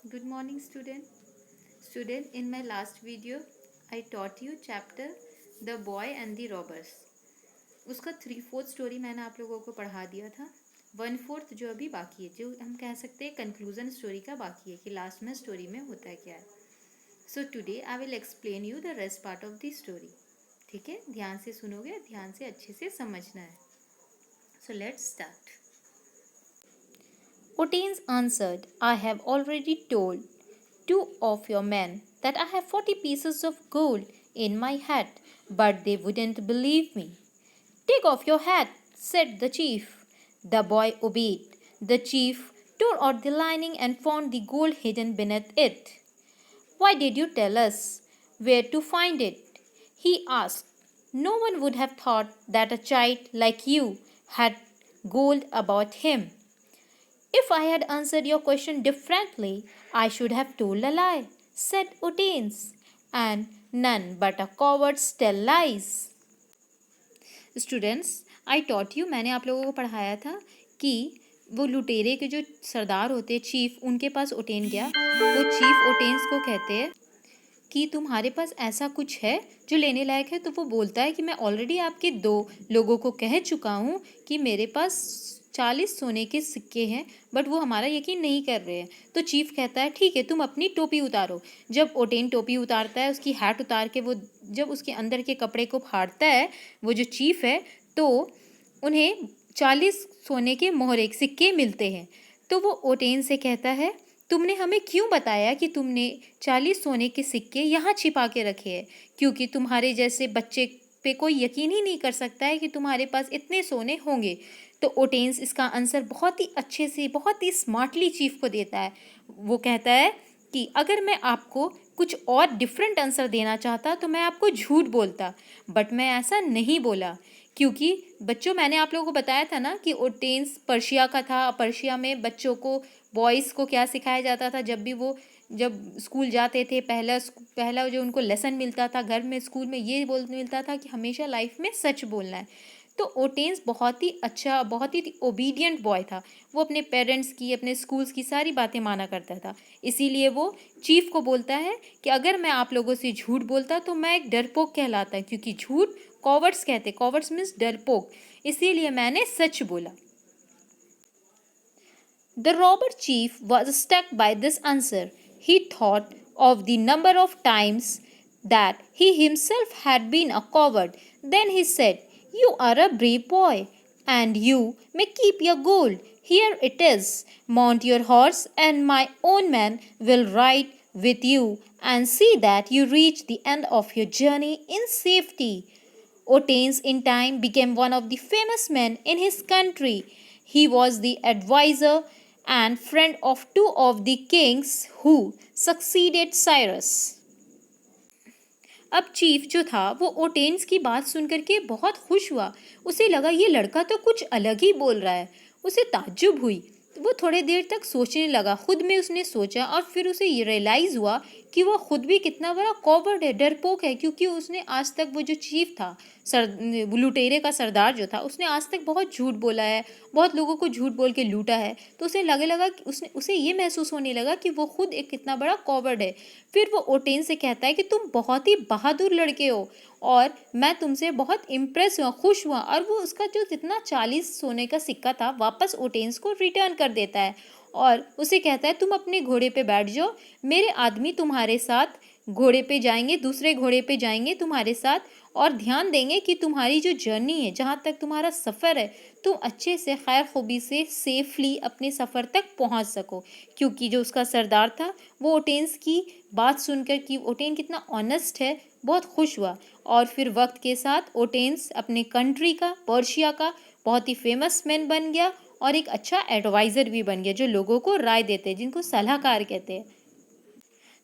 Good morning, student. Student, in my last video, I taught you chapter The Boy and the Robbers. उसका 3/4 story मैंने आप लोगों को पढ़ा दिया था. 1/4 जो अभी बाकी है, जो हम कह सकते हैं कंक्लूजन स्टोरी का बाकी है कि लास्ट में स्टोरी में होता है क्या है. So today I will explain you the rest part of the story. ठीक है, ध्यान से सुनोगे, ध्यान से अच्छे से समझना है. So let's start. Otanes answered, I have already told 2 of your men that I have 40 pieces of gold in my hat, but they wouldn't believe me. Take off your hat, said the chief. The boy obeyed. The chief tore out the lining and found the gold hidden beneath it. Why did you tell us where to find it? He asked. No one would have thought that a child like you had gold about him. If I had answered your question differently, I should have told a lie, said Otanes, and none but a cowards tell lies. Students, I taught you, मैंने आप लोगों को पढ़ाया था कि वो लुटेरे के जो सरदार होते हैं, चीफ, उनके पास ओटेन गया. वो चीफ ओटेन्स को कहते हैं कि तुम्हारे पास ऐसा कुछ है जो लेने लायक है. तो वो बोलता है कि मैं ऑलरेडी आपके 2 लोगों को कह चुका हूँ कि मेरे पास 40 सोने के सिक्के हैं, बट वो हमारा यकीन नहीं कर रहे हैं. तो चीफ कहता है ठीक है, तुम अपनी टोपी उतारो. जब ओटेन टोपी उतारता है, उसकी हैट उतार के वो जब उसके अंदर के कपड़े को फाड़ता है वो जो चीफ है, तो उन्हें 40 सोने के मोहरे सिक्के मिलते हैं. तो वो ओटेन से कहता है तुमने हमें क्यों बताया कि तुमने 40 सोने के सिक्के यहाँ छिपा के रखे हैं, क्योंकि तुम्हारे जैसे बच्चे पे कोई यकीन ही नहीं कर सकता है कि तुम्हारे पास इतने सोने होंगे. तो ओटेन्स इसका आंसर बहुत ही अच्छे से, बहुत ही स्मार्टली चीफ को देता है. वो कहता है कि अगर मैं आपको कुछ और डिफरेंट आंसर देना चाहता तो मैं आपको झूठ बोलता, बट मैं ऐसा नहीं बोला. क्योंकि बच्चों, मैंने आप लोगों को बताया था ना कि ओटेन्स पर्शिया का था. पर्शिया में बच्चों को, बॉयज़ को क्या सिखाया जाता था जब स्कूल जाते थे, पहला जो उनको लेसन मिलता था घर में, स्कूल में ये मिलता था कि हमेशा लाइफ में सच बोलना है. तो ओटेन्स बहुत ही अच्छा, बहुत ही ओबीडियंट बॉय था. वो अपने पेरेंट्स की, अपने स्कूल्स की सारी बातें माना करता था. इसीलिए वो चीफ को बोलता है कि अगर मैं आप लोगों से झूठ बोलता तो मैं एक डरपोक कहलाता, क्योंकि झूठ कॉवर्ड्स कहते, कॉवर्ड्स मीन्स डरपोक, इसीलिए मैंने सच बोला. The robber chief was struck by this answer. He thought of the number of times that he himself had been a coward. Then he said, You are a brave boy, and you may keep your gold. Here it is. Mount your horse, and my own man will ride with you and see that you reach the end of your journey in safety. Otanes in time became one of the famous men in his country. He was the advisor and friend of 2 of the kings who succeeded Cyrus. अब chief जो था वो ओटेन्स की बात सुनकर के बहुत खुश हुआ. उसे लगा ये लड़का तो कुछ अलग ही बोल रहा है. उसे ताज्जुब हुई. वो थोड़े देर तक सोचने लगा, खुद में उसने सोचा, और फिर उसे ये रियलाइज़ हुआ कि वो खुद भी कितना बड़ा कॉवर्ड है, डरपोक है. क्योंकि उसने आज तक, वो जो चीफ था, लुटेरे का सरदार जो था, उसने आज तक बहुत झूठ बोला है, बहुत लोगों को झूठ बोल के लूटा है. तो उसे लगा कि उसे ये महसूस होने लगा कि वो खुद एक कितना बड़ा कॉवर्ड है. फिर वो ओटेन से कहता है कि तुम बहुत ही बहादुर लड़के हो और मैं तुमसे बहुत इम्प्रेस हुआ, खुश हुआ. और वो उसका जो जितना 40 सोने का सिक्का था वापस ओटेन्स को रिटर्न कर देता है और उसे कहता है तुम अपने घोड़े पे बैठ जाओ, मेरे आदमी तुम्हारे साथ घोड़े पे जाएंगे, दूसरे घोड़े पे जाएंगे तुम्हारे साथ, और ध्यान देंगे कि तुम्हारी जो जर्नी है, जहाँ तक तुम्हारा सफ़र है, तुम अच्छे से खैर खूबी से सेफली अपने सफ़र तक पहुँच सको. क्योंकि जो उसका सरदार था वो ओटेन्स की बात सुनकर कि ओटेन कितना ऑनेस्ट है, बहुत खुश हुआ. और फिर वक्त के साथ ओटेन्स अपने कंट्री का, पर्शिया का बहुत ही फेमस मैन बन गया और एक अच्छा एडवाइज़र भी बन गया, जो लोगों को राय देते हैं, जिनको सलाहकार कहते हैं.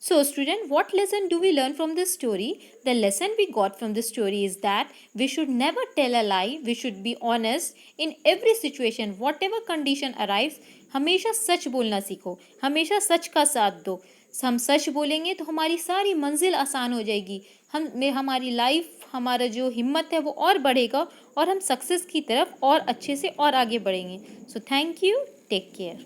So student, what lesson do we learn from this story? The lesson we got from this story is that we should never tell a lie. We should be honest in every situation, whatever condition arrives. हमेशा सच बोलना सीखो, हमेशा सच का साथ दो. हम सच बोलेंगे तो हमारी सारी मंजिल आसान हो जाएगी. हमारी लाइफ, हमारा जो हिम्मत है वो और बढ़ेगा और हम सक्सेस की तरफ और अच्छे से और आगे बढ़ेंगे. So thank you. Take care.